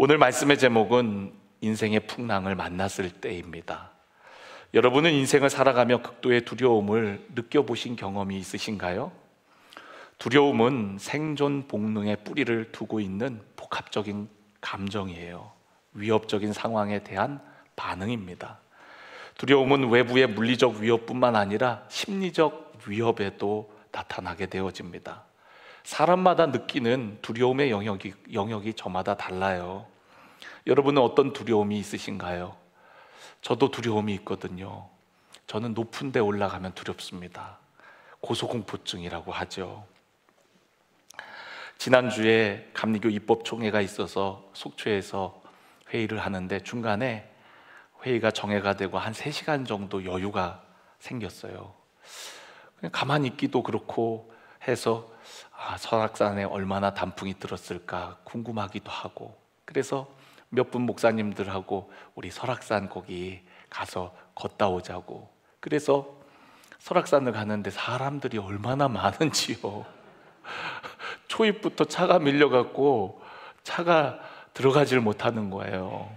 오늘 말씀의 제목은 인생의 풍랑을 만났을 때입니다. 여러분은 인생을 살아가며 극도의 두려움을 느껴보신 경험이 있으신가요? 두려움은 생존 본능의 뿌리를 두고 있는 복합적인 감정이에요. 위협적인 상황에 대한 반응입니다. 두려움은 외부의 물리적 위협뿐만 아니라 심리적 위협에도 나타나게 되어집니다. 사람마다 느끼는 두려움의 영역이 저마다 달라요. 여러분은 어떤 두려움이 있으신가요? 저도 두려움이 있거든요. 저는 높은 데 올라가면 두렵습니다. 고소공포증이라고 하죠. 지난주에 감리교 입법총회가 있어서 속초에서 회의를 하는데 중간에 회의가 정회가 되고 한 3시간 정도 여유가 생겼어요. 그냥 가만히 있기도 그렇고 해서 설악산에 얼마나 단풍이 들었을까 궁금하기도 하고, 그래서 몇 분 목사님들하고 우리 설악산 거기 가서 걷다 오자고, 그래서 설악산을 가는데 사람들이 얼마나 많은지요. 초입부터 차가 밀려갖고 차가 들어가질 못하는 거예요.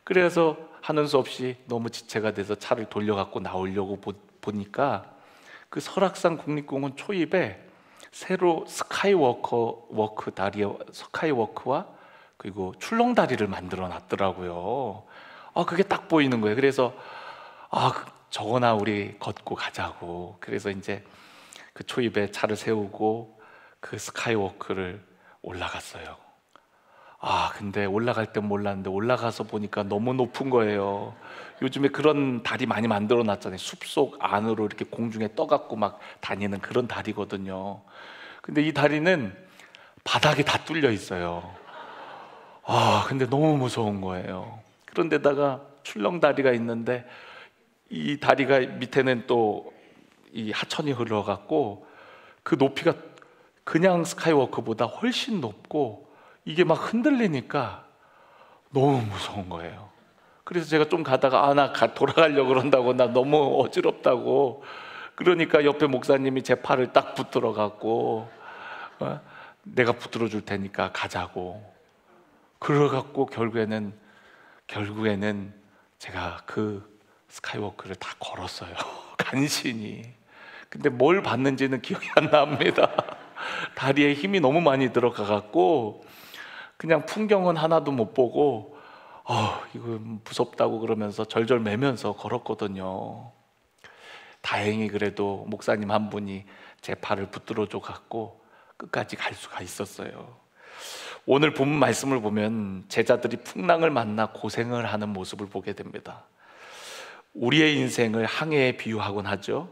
그래서 하는 수 없이 너무 지체가 돼서 차를 돌려갖고 나오려고 보니까 그 설악산 국립공원 초입에 새로 스카이워크와 그리고 출렁다리를 만들어 놨더라고요. 그게 딱 보이는 거예요. 그래서 저거나 우리 걷고 가자고. 그래서 이제 그 초입에 차를 세우고 그 스카이워크를 올라갔어요. 근데 올라갈 땐 몰랐는데 올라가서 보니까 너무 높은 거예요. 요즘에 그런 다리 많이 만들어 놨잖아요. 숲속 안으로 이렇게 공중에 떠갖고 막 다니는 그런 다리거든요. 근데 이 다리는 바닥이 다 뚫려 있어요. 근데 너무 무서운 거예요. 그런데다가 출렁다리가 있는데 이 다리가 밑에는 또 이 하천이 흘러갖고 그 높이가 그냥 스카이워크보다 훨씬 높고 이게 막 흔들리니까 너무 무서운 거예요. 그래서 제가 좀 가다가 나 돌아가려고 그런다고, 나 너무 어지럽다고. 그러니까 옆에 목사님이 제 팔을 딱 붙들어 갖고 내가 붙들어 줄 테니까 가자고. 그래갖고 결국에는 제가 그 스카이워크를 다 걸었어요. 간신히. 근데 뭘 봤는지는 기억이 안 납니다. 다리에 힘이 너무 많이 들어가 갖고 그냥 풍경은 하나도 못 보고 이거 무섭다고 그러면서 절절 매면서 걸었거든요. 다행히 그래도 목사님 한 분이 제 팔을 붙들어 줘 갖고 끝까지 갈 수가 있었어요. 오늘 본문 말씀을 보면 제자들이 풍랑을 만나 고생을 하는 모습을 보게 됩니다. 우리의 인생을 항해에 비유하곤 하죠.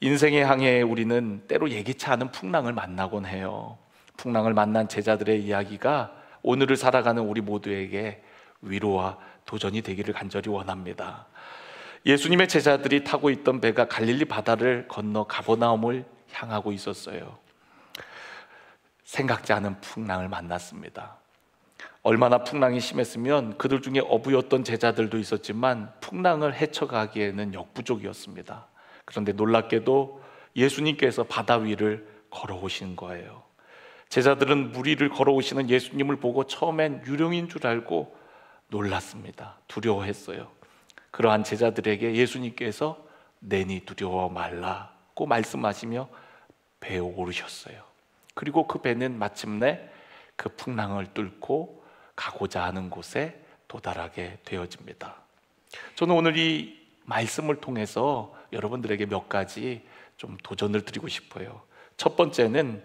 인생의 항해에 우리는 때로 예기치 않은 풍랑을 만나곤 해요. 풍랑을 만난 제자들의 이야기가 오늘을 살아가는 우리 모두에게 위로와 도전이 되기를 간절히 원합니다. 예수님의 제자들이 타고 있던 배가 갈릴리 바다를 건너 가버나움을 향하고 있었어요. 생각지 않은 풍랑을 만났습니다. 얼마나 풍랑이 심했으면 그들 중에 어부였던 제자들도 있었지만 풍랑을 헤쳐가기에는 역부족이었습니다. 그런데 놀랍게도 예수님께서 바다 위를 걸어오신 거예요. 제자들은 물 위를 걸어오시는 예수님을 보고 처음엔 유령인 줄 알고 놀랐습니다. 두려워했어요. 그러한 제자들에게 예수님께서 내니 두려워 말라고 말씀하시며 배에 오르셨어요. 그리고 그 배는 마침내 그 풍랑을 뚫고 가고자 하는 곳에 도달하게 되어집니다. 저는 오늘 이 말씀을 통해서 여러분들에게 몇 가지 좀 도전을 드리고 싶어요. 첫 번째는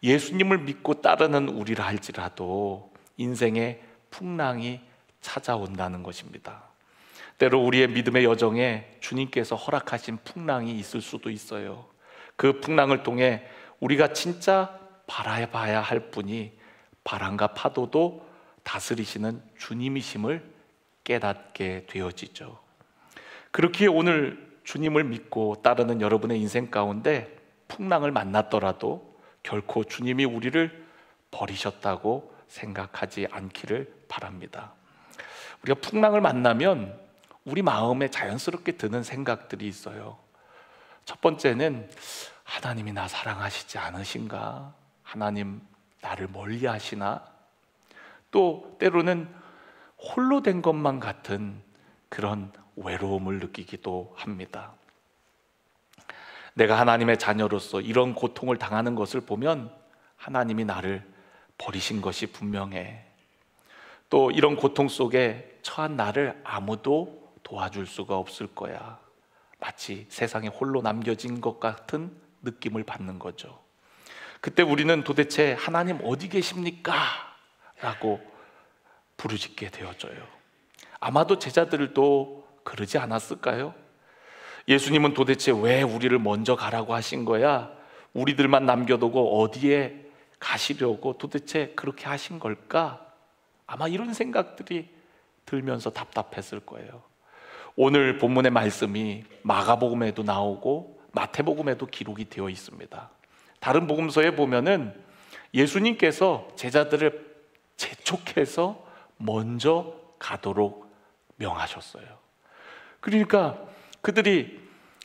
예수님을 믿고 따르는 우리라 할지라도 인생에 풍랑이 찾아온다는 것입니다. 때로 우리의 믿음의 여정에 주님께서 허락하신 풍랑이 있을 수도 있어요. 그 풍랑을 통해 우리가 진짜 바라봐야 할 분이 바람과 파도도 다스리시는 주님이심을 깨닫게 되어지죠. 그렇기에 오늘 주님을 믿고 따르는 여러분의 인생 가운데 풍랑을 만났더라도 결코 주님이 우리를 버리셨다고 생각하지 않기를 바랍니다. 우리가 풍랑을 만나면 우리 마음에 자연스럽게 드는 생각들이 있어요. 첫 번째는 하나님이 나 사랑하시지 않으신가? 하나님 나를 멀리 하시나? 또 때로는 홀로 된 것만 같은 그런 외로움을 느끼기도 합니다. 내가 하나님의 자녀로서 이런 고통을 당하는 것을 보면 하나님이 나를 버리신 것이 분명해. 또 이런 고통 속에 처한 나를 아무도 도와줄 수가 없을 거야. 마치 세상에 홀로 남겨진 것 같은 느낌을 받는 거죠. 그때 우리는 도대체 하나님 어디 계십니까? 라고 부르짖게 되어져요. 아마도 제자들도 그러지 않았을까요? 예수님은 도대체 왜 우리를 먼저 가라고 하신 거야? 우리들만 남겨두고 어디에 가시려고 도대체 그렇게 하신 걸까? 아마 이런 생각들이 들면서 답답했을 거예요. 오늘 본문의 말씀이 마가복음에도 나오고 마태복음에도 기록이 되어 있습니다. 다른 복음서에 보면은 예수님께서 제자들을 재촉해서 먼저 가도록 명하셨어요. 그러니까 그들이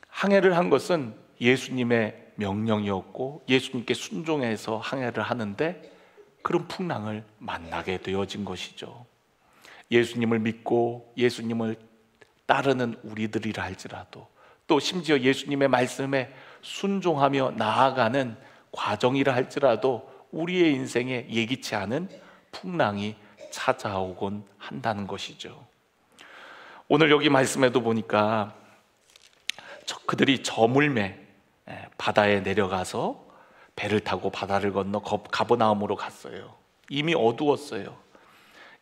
항해를 한 것은 예수님의 명령이었고 예수님께 순종해서 항해를 하는데 그런 풍랑을 만나게 되어진 것이죠. 예수님을 믿고 예수님을 따르는 우리들이라 할지라도, 또 심지어 예수님의 말씀에 순종하며 나아가는 과정이라 할지라도 우리의 인생에 예기치 않은 풍랑이 찾아오곤 한다는 것이죠. 오늘 여기 말씀에도 보니까 그들이 저물매 바다에 내려가서 배를 타고 바다를 건너 가버나움으로 갔어요. 이미 어두웠어요.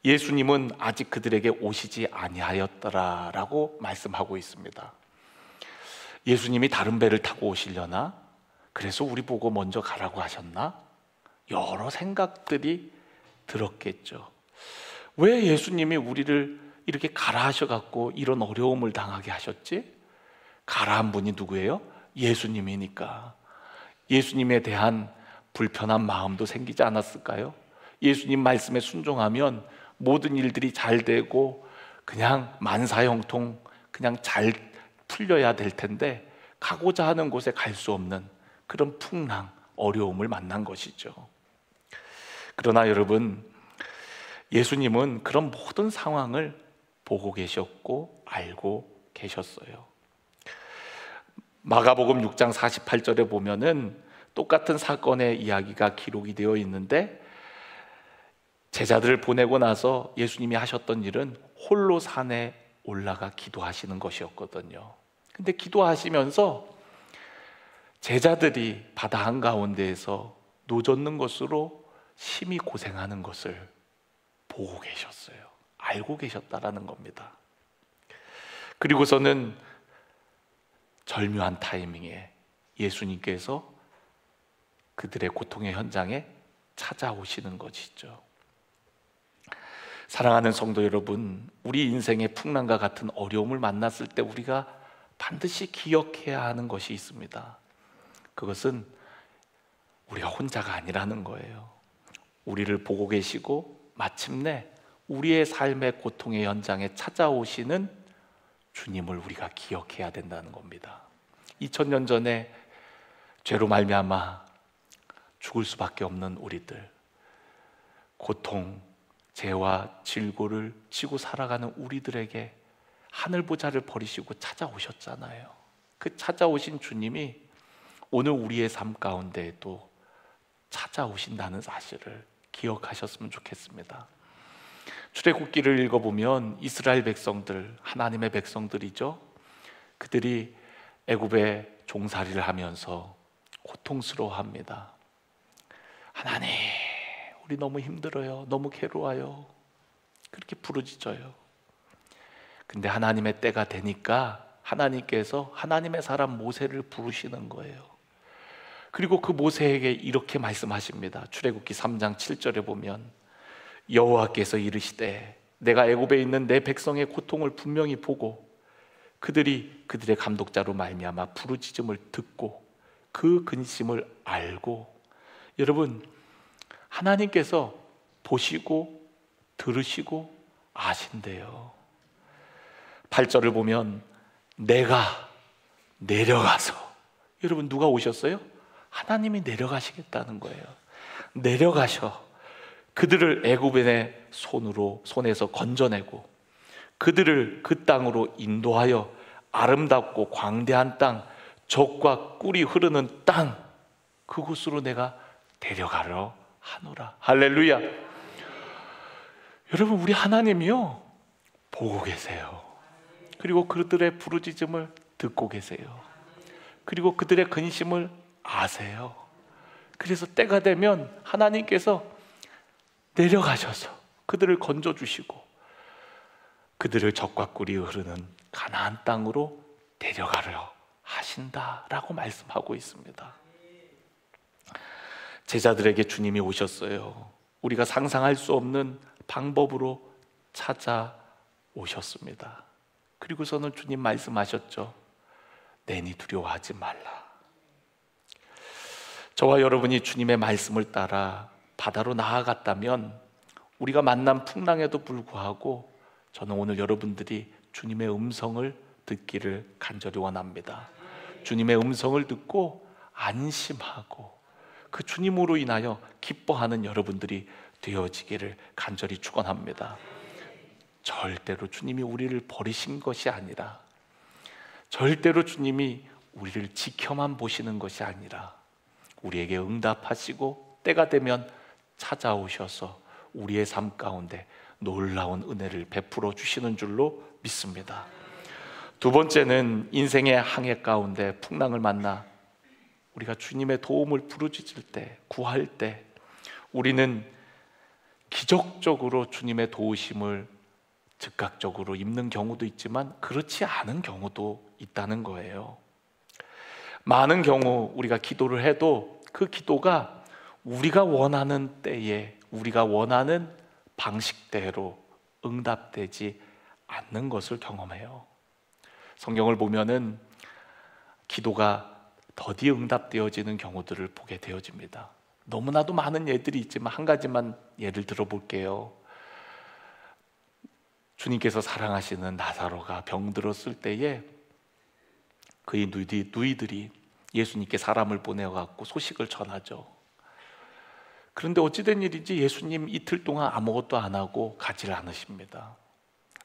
예수님은 아직 그들에게 오시지 아니하였더라라고 말씀하고 있습니다. 예수님이 다른 배를 타고 오시려나? 그래서 우리 보고 먼저 가라고 하셨나? 여러 생각들이 들었겠죠. 왜 예수님이 우리를 이렇게 가라 하셔갖고 이런 어려움을 당하게 하셨지? 가라 한 분이 누구예요? 예수님이니까. 예수님에 대한 불편한 마음도 생기지 않았을까요? 예수님 말씀에 순종하면 모든 일들이 잘 되고 그냥 만사형통 그냥 잘 풀려야 될 텐데 가고자 하는 곳에 갈 수 없는 그런 풍랑, 어려움을 만난 것이죠. 그러나 여러분, 예수님은 그런 모든 상황을 보고 계셨고 알고 계셨어요. 마가복음 6장 48절에 보면은 똑같은 사건의 이야기가 기록이 되어 있는데, 제자들을 보내고 나서 예수님이 하셨던 일은 홀로 산에 올라가 기도하시는 것이었거든요. 근데 기도하시면서 제자들이 바다 한가운데에서 노젓는 것으로 심히 고생하는 것을 보고 계셨어요. 알고 계셨다라는 겁니다. 그리고서는 절묘한 타이밍에 예수님께서 그들의 고통의 현장에 찾아오시는 것이죠. 사랑하는 성도 여러분, 우리 인생의 풍랑과 같은 어려움을 만났을 때 우리가 반드시 기억해야 하는 것이 있습니다. 그것은 우리가 혼자가 아니라는 거예요. 우리를 보고 계시고 마침내 우리의 삶의 고통의 현장에 찾아오시는 주님을 우리가 기억해야 된다는 겁니다. 2000년 전에 죄로 말미암아 죽을 수밖에 없는 우리들, 고통, 죄와 질고를 지고 살아가는 우리들에게 하늘 보좌를 버리시고 찾아오셨잖아요. 그 찾아오신 주님이 오늘 우리의 삶 가운데에도 찾아오신다는 사실을 기억하셨으면 좋겠습니다. 출애굽기를 읽어보면 이스라엘 백성들, 하나님의 백성들이죠. 그들이 애굽에 종살이를 하면서 고통스러워합니다. 하나님, 우리 너무 힘들어요. 너무 괴로워요. 그렇게 부르짖어요. 근데 하나님의 때가 되니까 하나님께서 하나님의 사람 모세를 부르시는 거예요. 그리고 그 모세에게 이렇게 말씀하십니다. 출애굽기 3장 7절에 보면 여호와께서 이르시되 내가 애굽에 있는 내 백성의 고통을 분명히 보고 그들이 그들의 감독자로 말미암아 부르짖음을 듣고 그 근심을 알고. 여러분, 하나님께서 보시고 들으시고 아신대요. 8절을 보면 내가 내려가서, 여러분 누가 오셨어요? 하나님이 내려가시겠다는 거예요. 내려가셔 그들을 애굽인의 손에서 건져내고 그들을 그 땅으로 인도하여 아름답고 광대한 땅, 젖과 꿀이 흐르는 땅, 그곳으로 내가 데려가려 하노라. 할렐루야. 여러분, 우리 하나님이요 보고 계세요. 그리고 그들의 부르짖음을 듣고 계세요. 그리고 그들의 근심을 아세요. 그래서 때가 되면 하나님께서 내려가셔서 그들을 건져주시고 그들을 젖과 꿀이 흐르는 가나안 땅으로 데려가려 하신다라고 말씀하고 있습니다. 제자들에게 주님이 오셨어요. 우리가 상상할 수 없는 방법으로 찾아오셨습니다. 그리고서는 주님 말씀하셨죠. 내니 두려워하지 말라. 저와 여러분이 주님의 말씀을 따라 바다로 나아갔다면 우리가 만난 풍랑에도 불구하고 저는 오늘 여러분들이 주님의 음성을 듣기를 간절히 원합니다. 주님의 음성을 듣고 안심하고 그 주님으로 인하여 기뻐하는 여러분들이 되어지기를 간절히 축원합니다. 절대로 주님이 우리를 버리신 것이 아니라, 절대로 주님이 우리를 지켜만 보시는 것이 아니라 우리에게 응답하시고 때가 되면 찾아오셔서 우리의 삶 가운데 놀라운 은혜를 베풀어 주시는 줄로 믿습니다. 두 번째는 인생의 항해 가운데 풍랑을 만나 우리가 주님의 도움을 부르짖을 때, 구할 때 우리는 기적적으로 주님의 도우심을 즉각적으로 입는 경우도 있지만 그렇지 않은 경우도 있다는 거예요. 많은 경우 우리가 기도를 해도 그 기도가 우리가 원하는 때에 우리가 원하는 방식대로 응답되지 않는 것을 경험해요. 성경을 보면은 기도가 더디 응답되어지는 경우들을 보게 되어집니다. 너무나도 많은 예들이 있지만 한 가지만 예를 들어볼게요. 주님께서 사랑하시는 나사로가 병들었을 때에 그의 누이들이 예수님께 사람을 보내어갖고 소식을 전하죠. 그런데 어찌된 일인지 예수님 이틀 동안 아무것도 안 하고 가지를 않으십니다.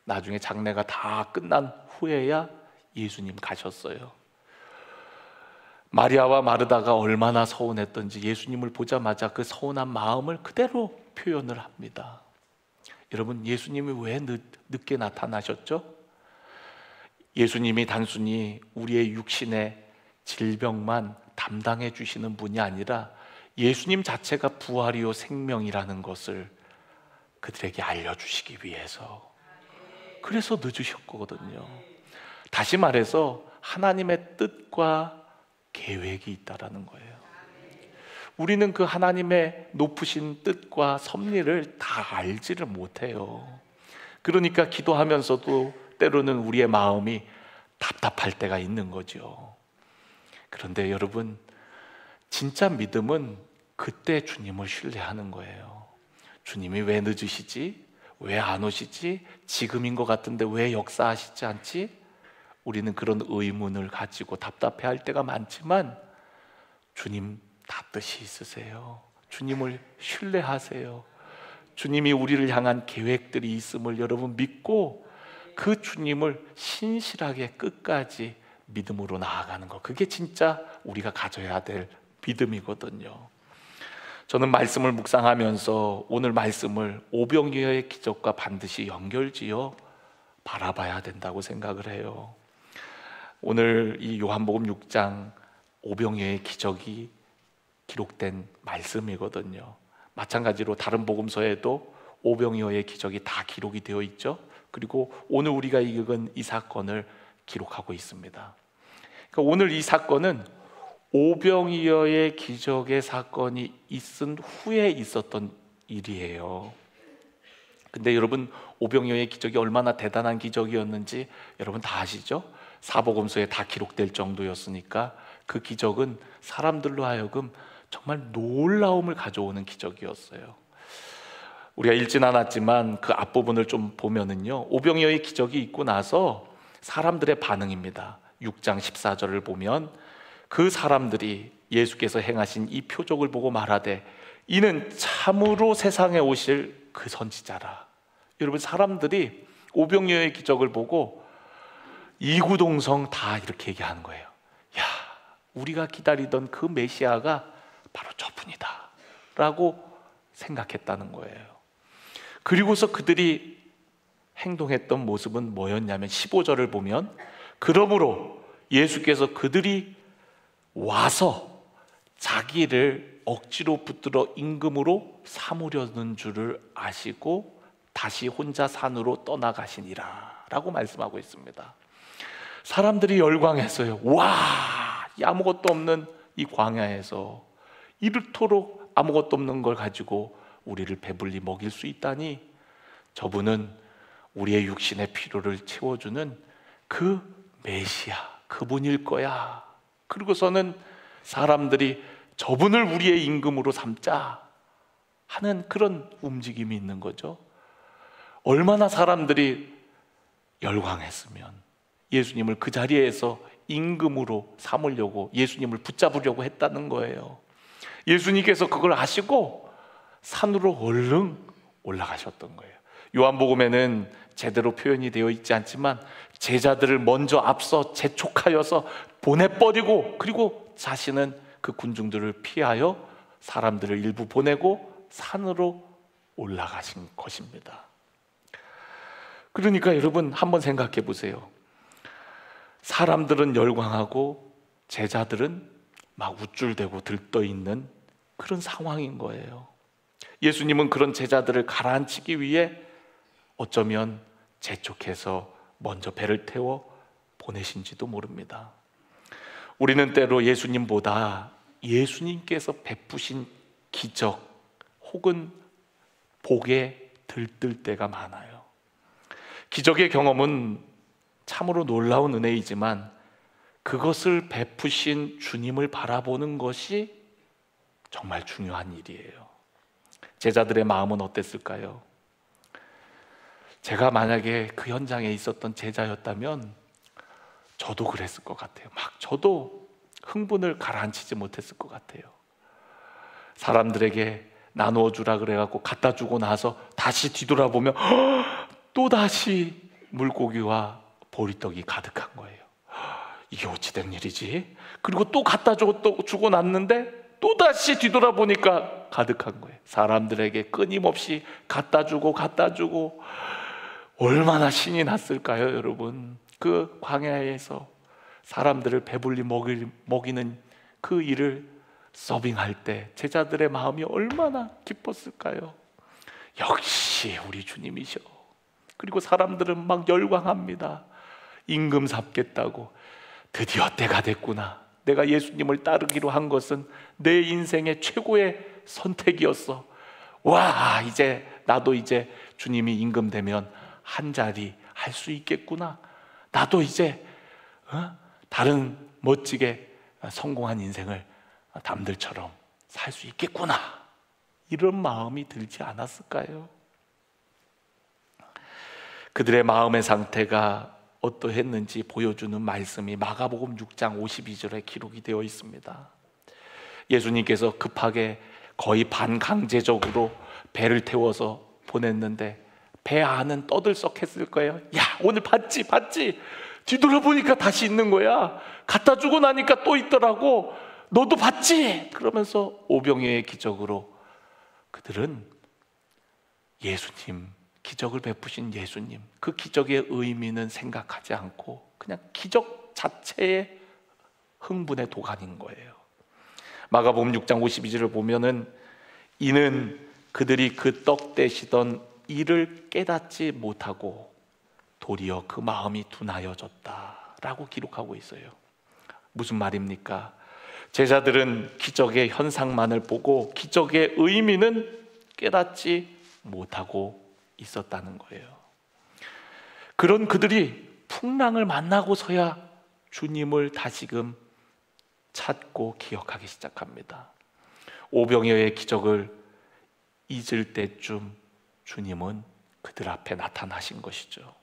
나중에 장례가 다 끝난 후에야 예수님 가셨어요. 마리아와 마르다가 얼마나 서운했던지 예수님을 보자마자 그 서운한 마음을 그대로 표현을 합니다. 여러분, 예수님이 왜 늦게 나타나셨죠? 예수님이 단순히 우리의 육신의 질병만 담당해 주시는 분이 아니라 예수님 자체가 부활이요 생명이라는 것을 그들에게 알려주시기 위해서, 그래서 늦으셨거든요. 다시 말해서 하나님의 뜻과 계획이 있다라는 거예요. 우리는 그 하나님의 높으신 뜻과 섭리를 다 알지를 못해요. 그러니까 기도하면서도 때로는 우리의 마음이 답답할 때가 있는 거죠. 그런데 여러분, 진짜 믿음은 그때 주님을 신뢰하는 거예요. 주님이 왜 늦으시지? 왜 안 오시지? 지금인 것 같은데 왜 역사하시지 않지? 우리는 그런 의문을 가지고 답답해할 때가 많지만 주님 다 뜻이 있으세요. 주님을 신뢰하세요. 주님이 우리를 향한 계획들이 있음을 여러분 믿고 그 주님을 신실하게 끝까지 믿음으로 나아가는 것, 그게 진짜 우리가 가져야 될 믿음이거든요. 저는 말씀을 묵상하면서 오늘 말씀을 오병이어의 기적과 반드시 연결지어 바라봐야 된다고 생각을 해요. 오늘 이 요한복음 6장 오병이어의 기적이 기록된 말씀이거든요. 마찬가지로 다른 복음서에도 오병이어의 기적이 다 기록이 되어 있죠. 그리고 오늘 우리가 읽은 이 사건을 기록하고 있습니다. 그러니까 오늘 이 사건은 오병이어의 기적의 사건이 있은 후에 있었던 일이에요. 근데 여러분, 오병이어의 기적이 얼마나 대단한 기적이었는지 여러분 다 아시죠? 사복음서에 다 기록될 정도였으니까 그 기적은 사람들로 하여금 정말 놀라움을 가져오는 기적이었어요. 우리가 읽진 않았지만 그 앞부분을 좀 보면은요, 오병이어의 기적이 있고 나서 사람들의 반응입니다. 6장 14절을 보면 그 사람들이 예수께서 행하신 이 표적을 보고 말하되 이는 참으로 세상에 오실 그 선지자라. 여러분, 사람들이 오병이어의 기적을 보고 이구동성 다 이렇게 얘기하는 거예요. 야, 우리가 기다리던 그 메시아가 바로 저분이다 라고 생각했다는 거예요. 그리고서 그들이 행동했던 모습은 뭐였냐면 15절을 보면, 그러므로 예수께서 그들이 와서 자기를 억지로 붙들어 임금으로 삼으려는 줄을 아시고 다시 혼자 산으로 떠나가시니라 라고 말씀하고 있습니다. 사람들이 열광했어요. 와, 이 아무것도 없는 이 광야에서 이렇도록 아무것도 없는 걸 가지고 우리를 배불리 먹일 수 있다니, 저분은 우리의 육신의 필요를 채워주는 그 메시아, 그분일 거야. 그리고서는 사람들이 저분을 우리의 임금으로 삼자 하는 그런 움직임이 있는 거죠. 얼마나 사람들이 열광했으면 예수님을 그 자리에서 임금으로 삼으려고, 예수님을 붙잡으려고 했다는 거예요. 예수님께서 그걸 아시고 산으로 얼른 올라가셨던 거예요. 요한복음에는 제대로 표현이 되어 있지 않지만 제자들을 먼저 앞서 재촉하여서 보내버리고, 그리고 자신은 그 군중들을 피하여 사람들을 일부 보내고 산으로 올라가신 것입니다. 그러니까 여러분, 한번 생각해 보세요. 사람들은 열광하고 제자들은 막 우쭐대고 들떠있는 그런 상황인 거예요. 예수님은 그런 제자들을 가라앉히기 위해 어쩌면 재촉해서 먼저 배를 태워 보내신지도 모릅니다. 우리는 때로 예수님보다 예수님께서 베푸신 기적 혹은 복에 들뜰 때가 많아요. 기적의 경험은 참으로 놀라운 은혜이지만 그것을 베푸신 주님을 바라보는 것이 정말 중요한 일이에요. 제자들의 마음은 어땠을까요? 제가 만약에 그 현장에 있었던 제자였다면 저도 그랬을 것 같아요. 막 저도 흥분을 가라앉히지 못했을 것 같아요. 사람들에게 나누어 주라 그래갖고 갖다 주고 나서 다시 뒤돌아보면 또다시 물고기와 보리떡이 가득한 거예요. 이게 어찌 된 일이지? 그리고 또 갖다 주고 났는데 또다시 뒤돌아보니까 가득한 거예요. 사람들에게 끊임없이 갖다 주고 얼마나 신이 났을까요, 여러분? 그 광야에서 사람들을 배불리 먹이는 그 일을 서빙할 때 제자들의 마음이 얼마나 기뻤을까요? 역시 우리 주님이셔. 그리고 사람들은 막 열광합니다. 임금 잡겠다고. 드디어 때가 됐구나. 내가 예수님을 따르기로 한 것은 내 인생의 최고의 선택이었어. 와, 나도 이제 주님이 임금 되면 한 자리 할 수 있겠구나. 나도 이제 다른 멋지게 성공한 인생을 남들처럼 살 수 있겠구나. 이런 마음이 들지 않았을까요? 그들의 마음의 상태가 어떠했는지 보여주는 말씀이 마가복음 6장 52절에 기록이 되어 있습니다. 예수님께서 급하게 거의 반강제적으로 배를 태워서 보냈는데 배 안은 떠들썩했을 거예요. 야, 오늘 봤지? 뒤돌아보니까 다시 있는 거야. 갖다 주고 나니까 또 있더라고. 너도 봤지? 그러면서 오병이어의 기적으로 그들은 예수님, 기적을 베푸신 예수님, 그 기적의 의미는 생각하지 않고 그냥 기적 자체의 흥분의 도가니인 거예요. 마가복음 6장 52절을 보면은 이는 그들이 그 떡 떼시던 이를 깨닫지 못하고 도리어 그 마음이 둔하여졌다라고 기록하고 있어요. 무슨 말입니까? 제자들은 기적의 현상만을 보고 기적의 의미는 깨닫지 못하고 있었다는 거예요. 그런 그들이 풍랑을 만나고서야 주님을 다시금 찾고 기억하기 시작합니다. 오병이어의 기적을 잊을 때쯤 주님은 그들 앞에 나타나신 것이죠.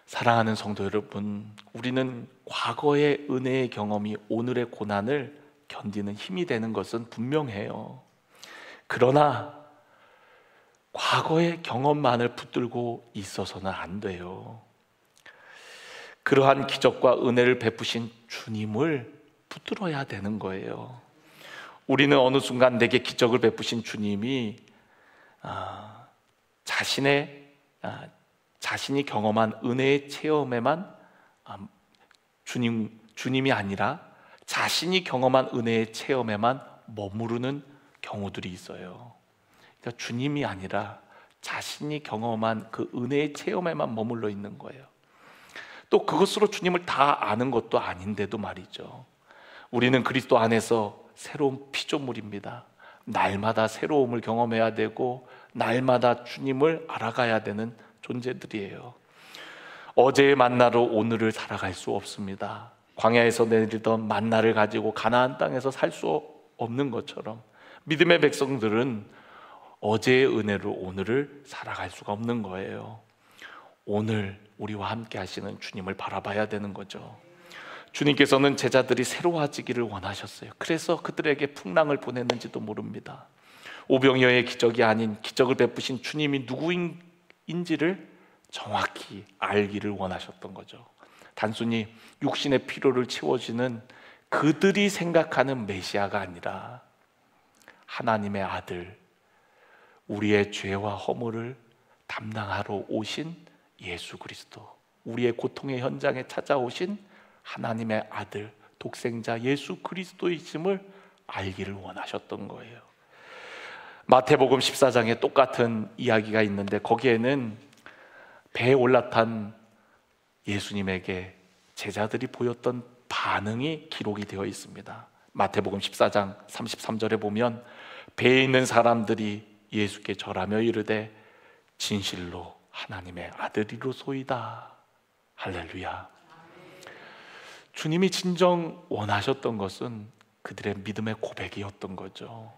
사랑하는 성도 여러분, 우리는 과거의 은혜의 경험이 오늘의 고난을 견디는 힘이 되는 것은 분명해요. 그러나 과거의 경험만을 붙들고 있어서는 안 돼요. 그러한 기적과 은혜를 베푸신 주님을 붙들어야 되는 거예요. 우리는 어느 순간 내게 기적을 베푸신 주님이 자신이 경험한 은혜의 체험에만 주님이 아니라 자신이 경험한 은혜의 체험에만 머무르는 경우들이 있어요. 그러니까 주님이 아니라 자신이 경험한 그 은혜의 체험에만 머물러 있는 거예요. 또 그것으로 주님을 다 아는 것도 아닌데도 말이죠. 우리는 그리스도 안에서 새로운 피조물입니다. 날마다 새로움을 경험해야 되고 날마다 주님을 알아가야 되는 존재들이에요. 어제의 만나로 오늘을 살아갈 수 없습니다. 광야에서 내리던 만나를 가지고 가나안 땅에서 살 수 없는 것처럼 믿음의 백성들은 어제의 은혜로 오늘을 살아갈 수가 없는 거예요. 오늘 우리와 함께 하시는 주님을 바라봐야 되는 거죠. 주님께서는 제자들이 새로워지기를 원하셨어요. 그래서 그들에게 풍랑을 보냈는지도 모릅니다. 오병이어의 기적이 아닌 기적을 베푸신 주님이 누구인지를 정확히 알기를 원하셨던 거죠. 단순히 육신의 필요를 채워주는 그들이 생각하는 메시아가 아니라 하나님의 아들, 우리의 죄와 허물을 담당하러 오신 예수 그리스도, 우리의 고통의 현장에 찾아오신 하나님의 아들, 독생자 예수 그리스도이심을 알기를 원하셨던 거예요. 마태복음 14장에 똑같은 이야기가 있는데 거기에는 배에 올라탄 예수님에게 제자들이 보였던 반응이 기록이 되어 있습니다. 마태복음 14장 33절에 보면 배에 있는 사람들이 예수께 절하며 이르되 진실로 하나님의 아들이로소이다. 할렐루야. 주님이 진정 원하셨던 것은 그들의 믿음의 고백이었던 거죠.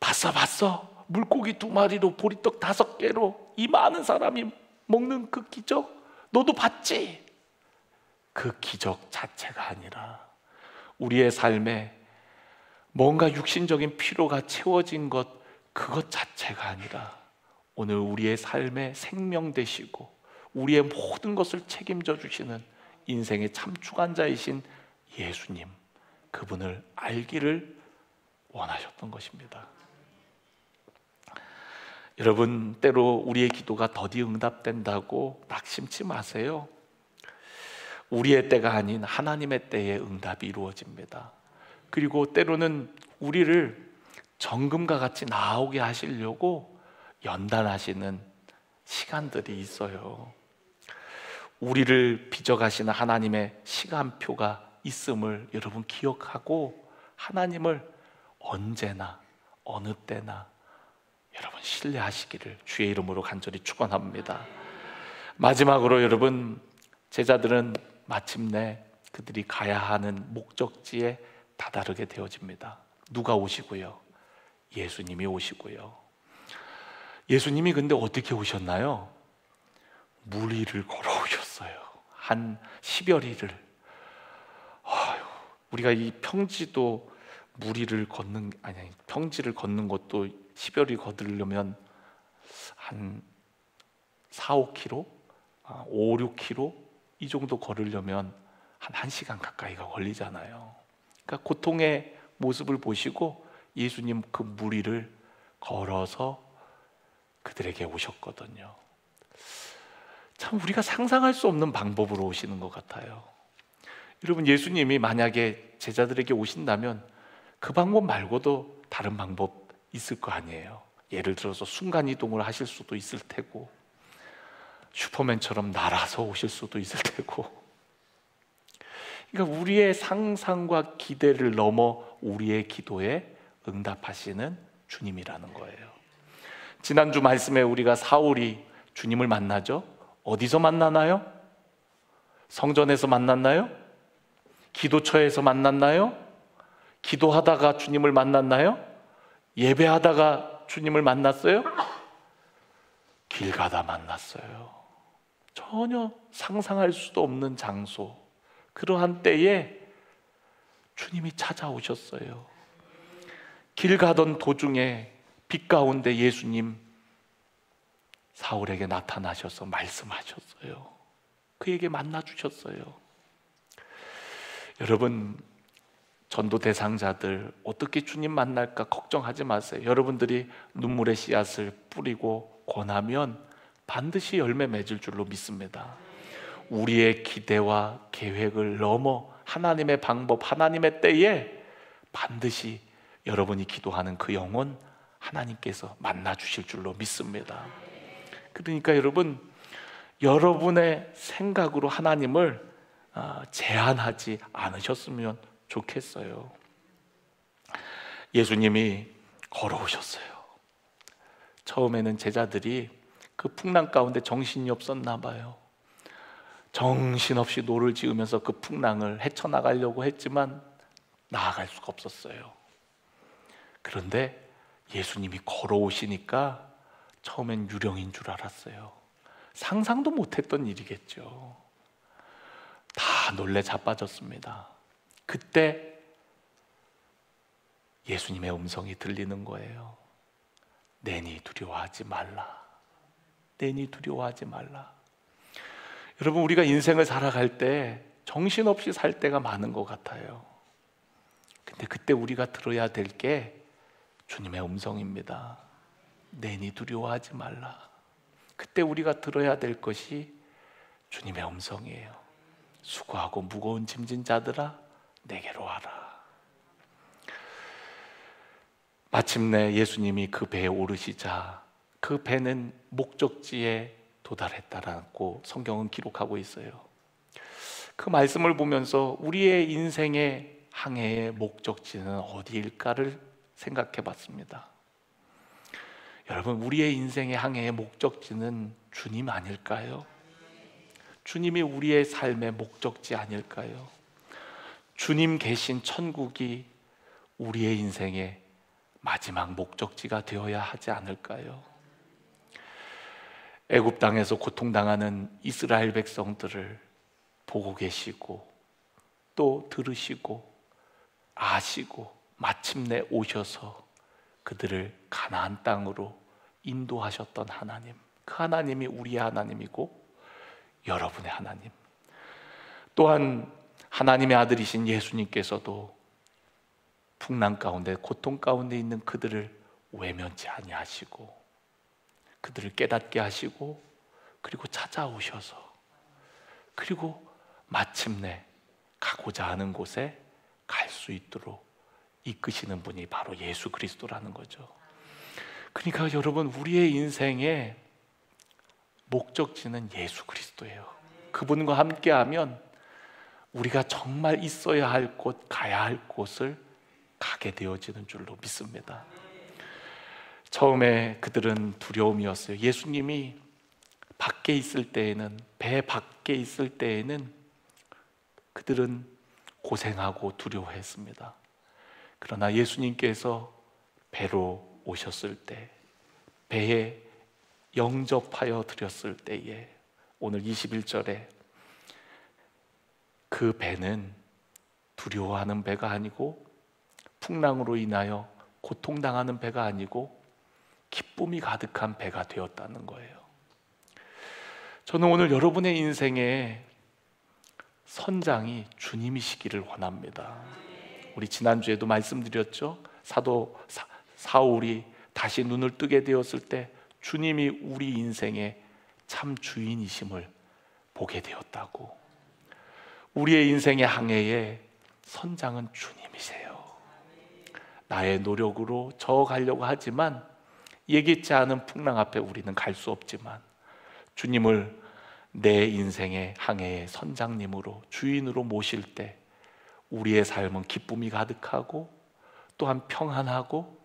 봤어? 물고기 2마리로 보리떡 5개로 이 많은 사람이 먹는 그 기적 너도 봤지? 그 기적 자체가 아니라 우리의 삶에 뭔가 육신적인 필요가 채워진 것, 그것 자체가 아니라 오늘 우리의 삶에 생명 되시고 우리의 모든 것을 책임져 주시는 인생의 참 주관자이신 예수님, 그분을 알기를 원하셨던 것입니다. 여러분, 때로 우리의 기도가 더디 응답된다고 낙심치 마세요. 우리의 때가 아닌 하나님의 때에 응답이 이루어집니다. 그리고 때로는 우리를 정금과 같이 나오게 하시려고 연단하시는 시간들이 있어요. 우리를 빚어가시는 하나님의 시간표가 있음을 여러분 기억하고 하나님을 언제나 어느 때나 여러분 신뢰하시기를 주의 이름으로 간절히 축원합니다. 마지막으로 여러분, 제자들은 마침내 그들이 가야 하는 목적지에 다다르게 되어집니다. 누가 오시고요? 예수님이 오시고요. 예수님이 근데 어떻게 오셨나요? 물 위를 걸어오셨어요. 한 10여 리를. 우리가 이 평지도 평지를 걷는 것도 10여 리 걷으려면 한 4, 5km, 5, 6km 이 정도 걸으려면 한 1시간 가까이가 걸리잖아요. 그러니까 고통의 모습을 보시고 예수님 그 물 위를 걸어서 그들에게 오셨거든요. 참 우리가 상상할 수 없는 방법으로 오시는 것 같아요. 여러분, 예수님이 만약에 제자들에게 오신다면 그 방법 말고도 다른 방법 있을 거 아니에요. 예를 들어서 순간이동을 하실 수도 있을 테고 슈퍼맨처럼 날아서 오실 수도 있을 테고, 그러니까 우리의 상상과 기대를 넘어 우리의 기도에 응답하시는 주님이라는 거예요. 지난주 말씀에 우리가 사울이 주님을 만나죠. 어디서 만나나요? 성전에서 만났나요? 기도처에서 만났나요? 기도하다가 주님을 만났나요? 예배하다가 주님을 만났어요? 길 가다 만났어요. 전혀 상상할 수도 없는 장소, 그러한 때에 주님이 찾아오셨어요. 길 가던 도중에 빛 가운데 예수님 사울에게 나타나셔서 말씀하셨어요. 그에게 만나 주셨어요. 여러분, 전도 대상자들 어떻게 주님 만날까 걱정하지 마세요. 여러분들이 눈물의 씨앗을 뿌리고 권하면 반드시 열매 맺을 줄로 믿습니다. 우리의 기대와 계획을 넘어 하나님의 방법, 하나님의 때에 반드시 여러분이 기도하는 그 영혼 하나님께서 만나 주실 줄로 믿습니다. 그러니까 여러분, 여러분의 생각으로 하나님을 제한하지 않으셨으면 좋겠어요. 예수님이 걸어오셨어요. 처음에는 제자들이 그 풍랑 가운데 정신이 없었나 봐요. 정신없이 노를 지으면서 그 풍랑을 헤쳐나가려고 했지만 나아갈 수가 없었어요. 그런데 예수님이 걸어오시니까 처음엔 유령인 줄 알았어요. 상상도 못했던 일이겠죠. 다 놀래 자빠졌습니다. 그때 예수님의 음성이 들리는 거예요. 내니 두려워하지 말라. 내니 두려워하지 말라. 여러분, 우리가 인생을 살아갈 때 정신없이 살 때가 많은 것 같아요. 근데 그때 우리가 들어야 될 게 주님의 음성입니다. 내니 두려워하지 말라. 그때 우리가 들어야 될 것이 주님의 음성이에요. 수고하고 무거운 짐진 자들아 내게로 와라. 마침내 예수님이 그 배에 오르시자 그 배는 목적지에 도달했다라고 성경은 기록하고 있어요. 그 말씀을 보면서 우리의 인생의 항해의 목적지는 어디일까를 생각해 봤습니다. 여러분, 우리의 인생의 항해의 목적지는 주님 아닐까요? 주님이 우리의 삶의 목적지 아닐까요? 주님 계신 천국이 우리의 인생의 마지막 목적지가 되어야 하지 않을까요? 애굽 땅에서 고통당하는 이스라엘 백성들을 보고 계시고 또 들으시고 아시고 마침내 오셔서 그들을 가나안 땅으로 인도하셨던 하나님, 그 하나님이 우리의 하나님이고 여러분의 하나님, 또한 하나님의 아들이신 예수님께서도 풍랑 가운데 고통 가운데 있는 그들을 외면치 아니하시고 그들을 깨닫게 하시고 그리고 찾아오셔서 그리고 마침내 가고자 하는 곳에 갈 수 있도록 이끄시는 분이 바로 예수 그리스도라는 거죠. 그러니까 여러분, 우리의 인생의 목적지는 예수 그리스도예요. 그분과 함께하면 우리가 정말 있어야 할 곳, 가야 할 곳을 가게 되어지는 줄로 믿습니다. 처음에 그들은 두려움이었어요. 예수님이 밖에 있을 때에는, 배 밖에 있을 때에는 그들은 고생하고 두려워했습니다. 그러나 예수님께서 배로 오셨을 때, 배에 영접하여 드렸을 때에, 오늘 21절에 그 배는 두려워하는 배가 아니고 풍랑으로 인하여 고통당하는 배가 아니고 기쁨이 가득한 배가 되었다는 거예요. 저는 오늘 여러분의 인생에 선장이 주님이시기를 원합니다. 우리 지난주에도 말씀드렸죠. 사도 사울이 다시 눈을 뜨게 되었을 때 주님이 우리 인생의 참 주인이심을 보게 되었다고. 우리의 인생의 항해에 선장은 주님이세요. 나의 노력으로 저어가려고 하지만 예기치 않은 풍랑 앞에 우리는 갈 수 없지만 주님을 내 인생의 항해의 선장님으로, 주인으로 모실 때 우리의 삶은 기쁨이 가득하고 또한 평안하고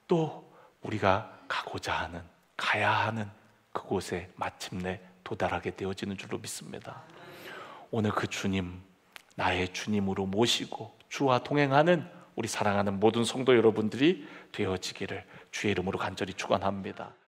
또 우리가 가고자 하는, 가야 하는 그곳에 마침내 도달하게 되어지는 줄로 믿습니다. 오늘 그 주님, 나의 주님으로 모시고 주와 동행하는 우리 사랑하는 모든 성도 여러분들이 되어지기를 주의 이름으로 간절히 축원합니다.